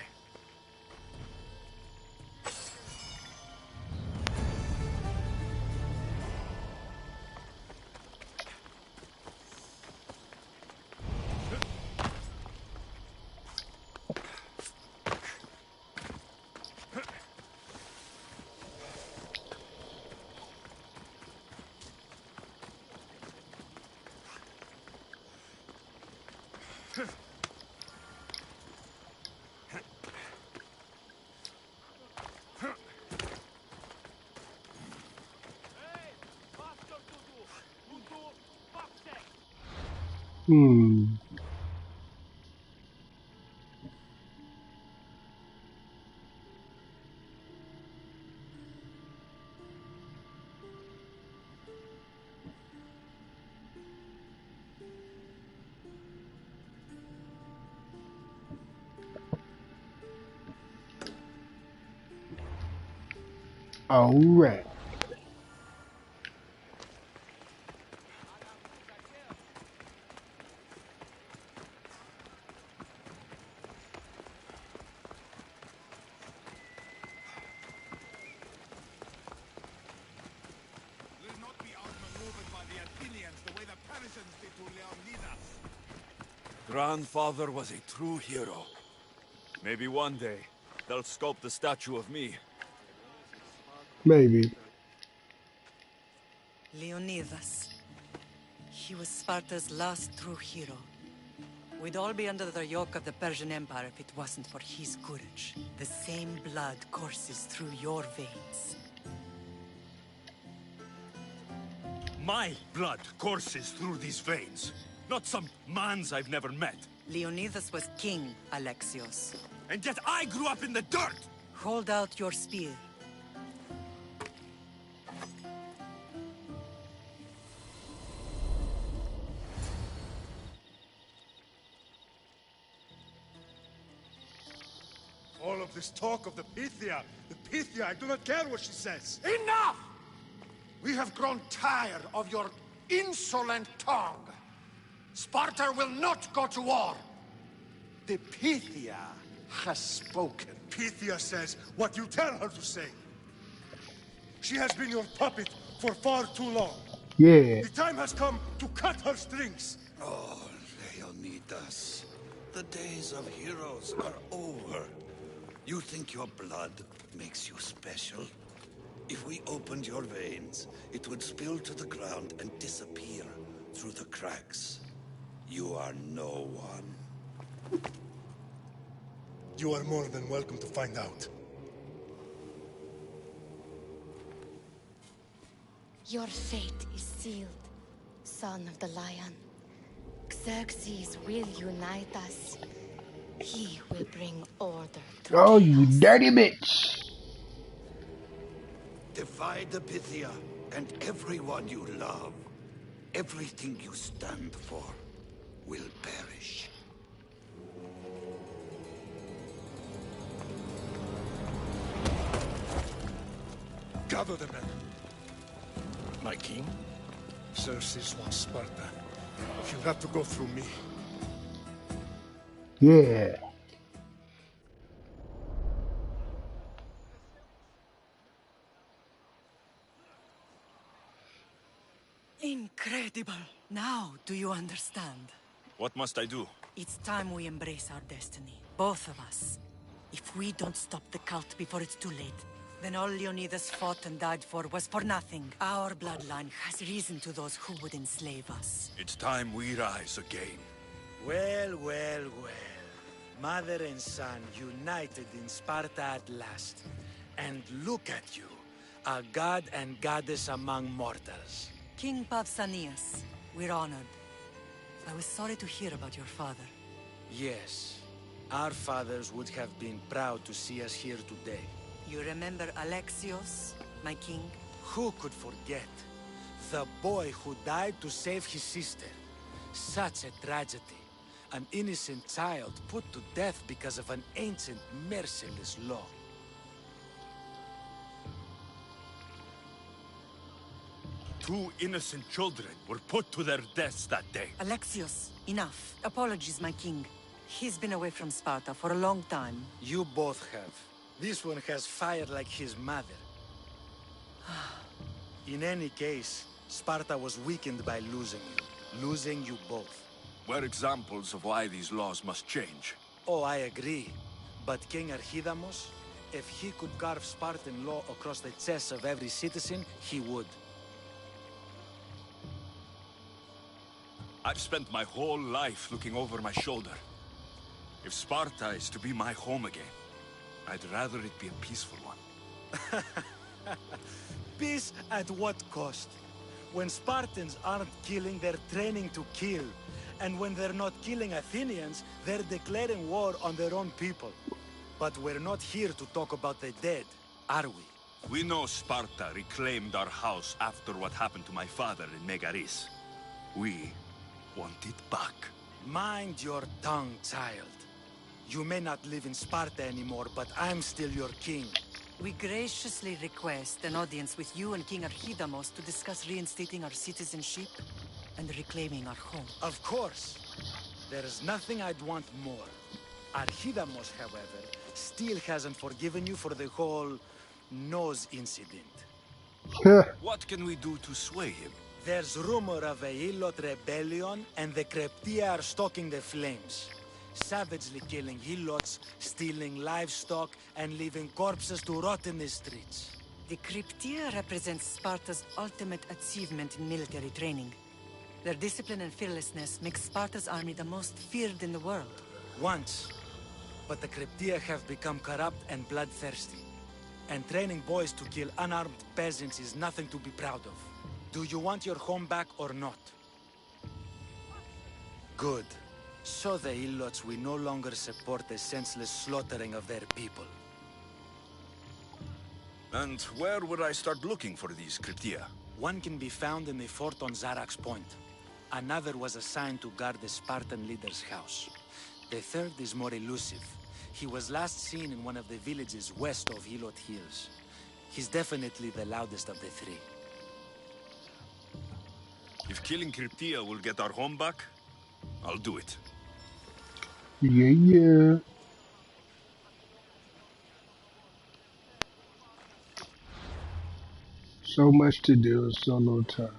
A: All right.
B: Grandfather was a true hero. Maybe one day, they'll sculpt a statue of me.
A: Maybe.
F: Leonidas. He was Sparta's last true hero. We'd all be under the yoke of the Persian Empire if it wasn't for his courage. The same blood courses through your veins.
B: My blood courses through these veins. Not some man's I've never met.
F: Leonidas was king, Alexios.
B: And yet I grew up in the dirt!
F: Hold out your spear.
H: All of this talk of the Pythia, I do not care what she says.
I: Enough! We have grown tired of your insolent tongue. Sparta will not go to war. The Pythia has spoken.
H: Pythia says what you tell her to say. She has been your puppet for far too long.
A: Yeah.
H: The time has come to cut her strings.
J: Oh, Leonidas, the days of heroes are over. You think your blood makes you special? If we opened your veins, it would spill to the ground and disappear through the cracks. You are no one.
H: You are more than welcome to find out.
C: Your fate is sealed, son of the lion. Xerxes will unite us. He will bring order to
A: Oh,
C: chaos.
A: you dirty bitch.
J: Divide the Pythia and everyone you love. Everything you stand for will perish.
H: Gather the men.
J: My king?
H: Xerxes wants Sparta. He'll have to go through me.
A: Yeah.
F: Incredible. Now, do you understand?
B: What must I do?
F: It's time we embrace our destiny. Both of us. If we don't stop the cult before it's too late, then all Leonidas fought and died for was for nothing. Our bloodline has risen to those who would enslave us.
B: It's time we rise again.
K: Well, well, well. Mother and son united in Sparta at last. And look at you. A god and goddess among mortals.
F: King Pausanias, we're honored. I was sorry to hear about your father.
K: Yes, our fathers would have been proud to see us here today.
F: You remember Alexios, my king?
K: Who could forget? The boy who died to save his sister. Such a tragedy. An innocent child put to death because of an ancient, merciless law.
B: Two innocent children were put to their deaths that day.
F: Alexios, enough. Apologies, my king. He's been away from Sparta for a long time.
K: You both have. This one has fire like his mother. In any case, Sparta was weakened by losing you both.
B: We're examples of why these laws must change.
K: Oh, I agree. But King Archidamos, if he could carve Spartan law across the chests of every citizen, he would.
B: I've spent my whole life looking over my shoulder. If Sparta is to be my home again, I'd rather it be a peaceful one.
K: Peace at what cost? When Spartans aren't killing, they're training to kill. And when they're not killing Athenians, they're declaring war on their own people. But we're not here to talk about the dead, are we?
B: We know Sparta reclaimed our house after what happened to my father in Megaris. We want it back.
K: Mind your tongue, child. You may not live in Sparta anymore, but I'm still your king.
F: We graciously request an audience with you and King Archidamos to discuss reinstating our citizenship and reclaiming our home.
K: Of course. There's nothing I'd want more. Archidamos, however, still hasn't forgiven you for the whole nose incident.
B: What can we do to sway him?
K: There's rumor of a Hilot rebellion, and the Kryptia are stalking the flames. Savagely killing Helots, stealing livestock, and leaving corpses to rot in the streets.
F: The Kryptia represents Sparta's ultimate achievement in military training. Their discipline and fearlessness make Sparta's army the most feared in the world.
K: Once. But the Kryptia have become corrupt and bloodthirsty. And training boys to kill unarmed peasants is nothing to be proud of. Do you want your home back or not? Good. Show the Ilots we no longer support the senseless slaughtering of their people.
B: And where would I start looking for these Kryptia?
K: One can be found in the fort on Zarak's Point. Another was assigned to guard the Spartan leader's house. The third is more elusive. He was last seen in one of the villages west of Hilot Hills. He's definitely the loudest of the three.
B: If killing Kryptia will get our home back, I'll do it.
A: Yeah. So much to do, so little time.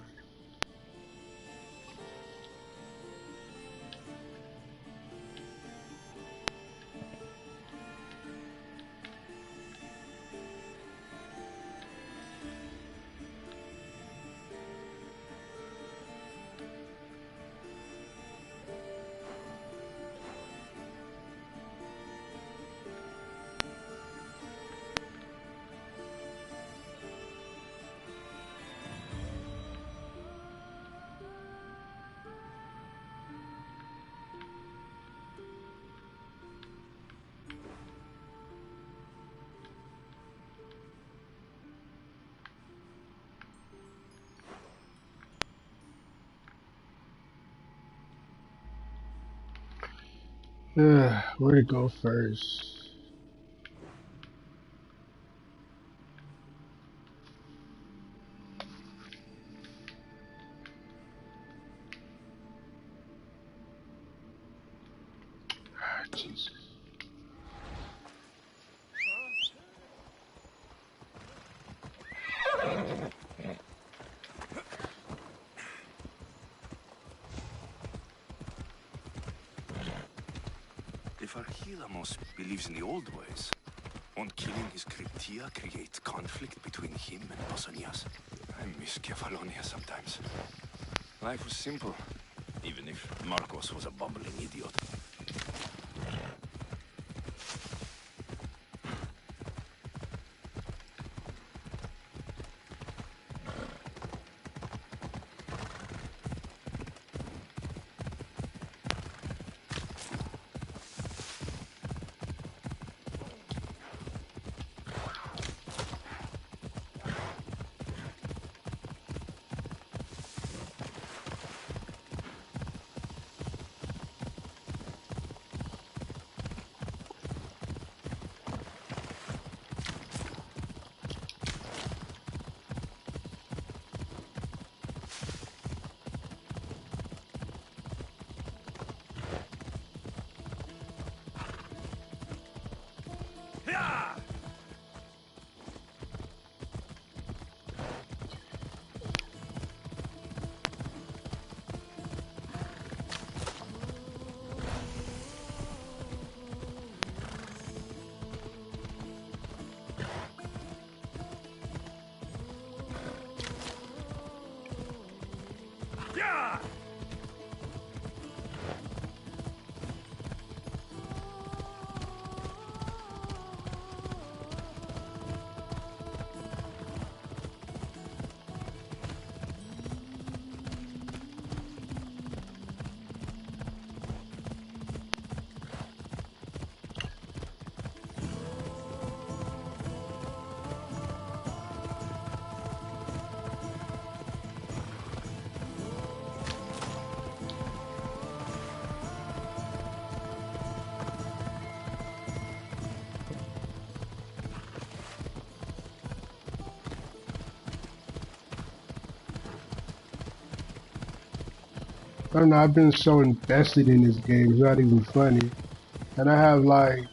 A: Where to go first? Jesus.
B: If Archidamos believes in the old ways, won't killing his Kryptia create conflict between him and Pausanias? I miss Kefalonia sometimes. Life was simple, even if Marcos was a bumbling idiot.
A: I don't know. I've been so invested in this game. It's not even funny. And I have like,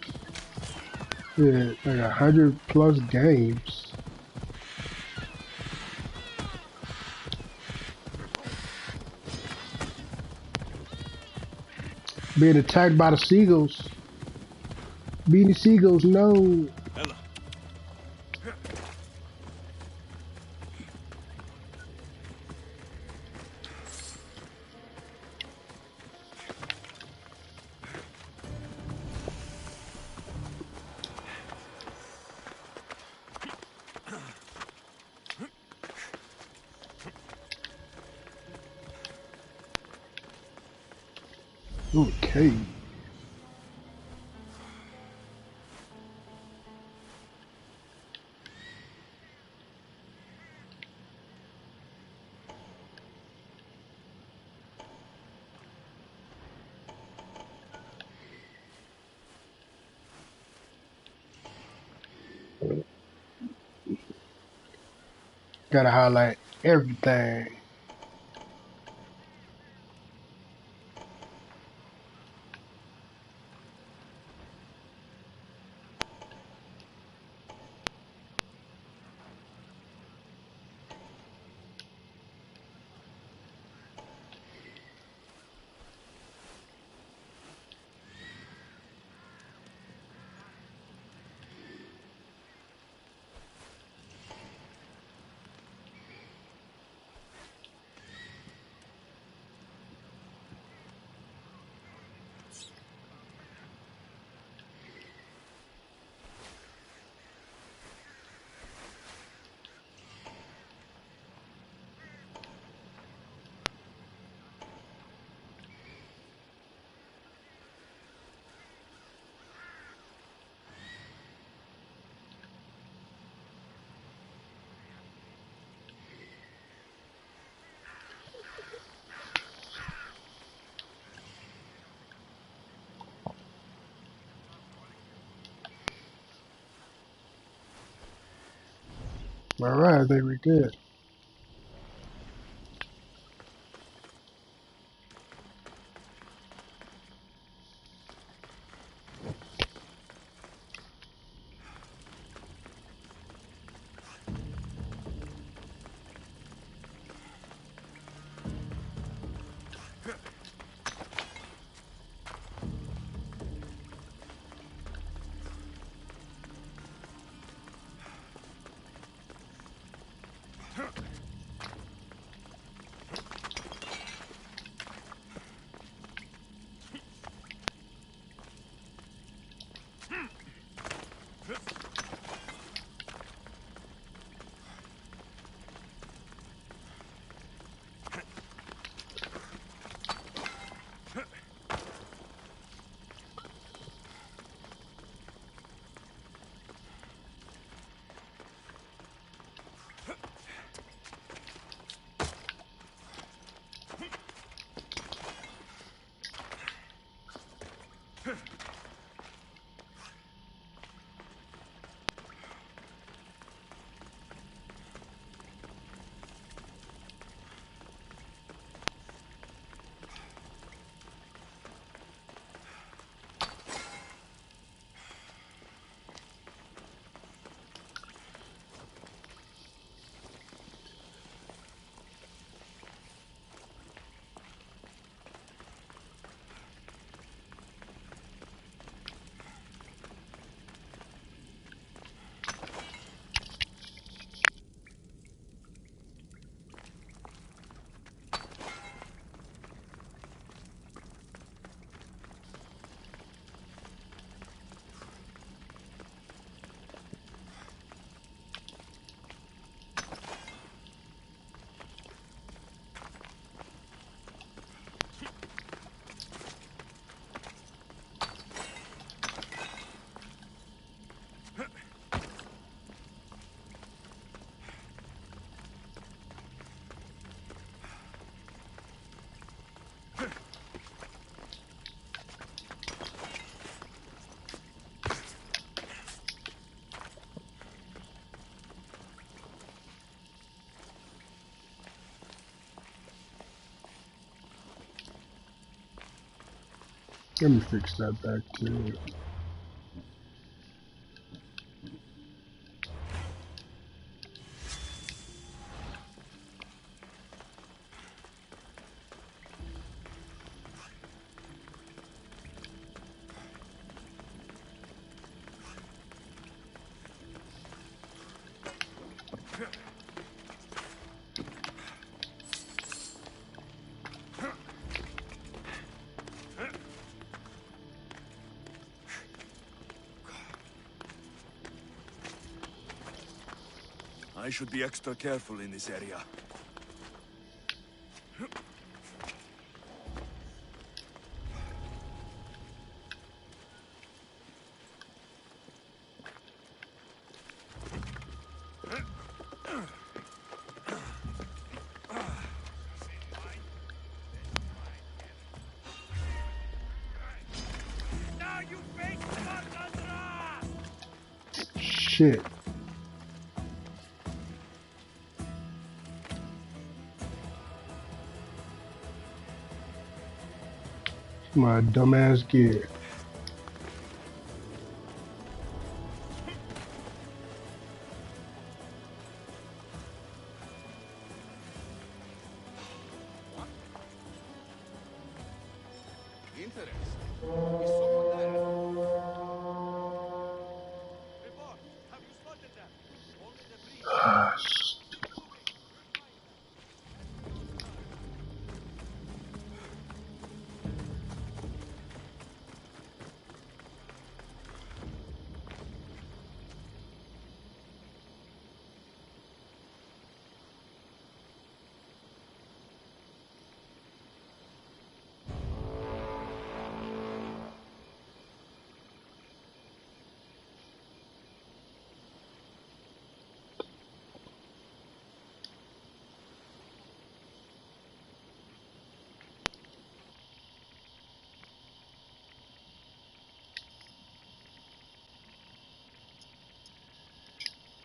A: shit, like 100+ games. Being attacked by the seagulls. Being the seagulls, no.
B: Ella.
A: Okay. Gotta highlight everything. Alright, I think we're good. Let me fix that back too.
B: I should be extra careful in this area.
A: Shit. My dumbass gear.
G: Interesting.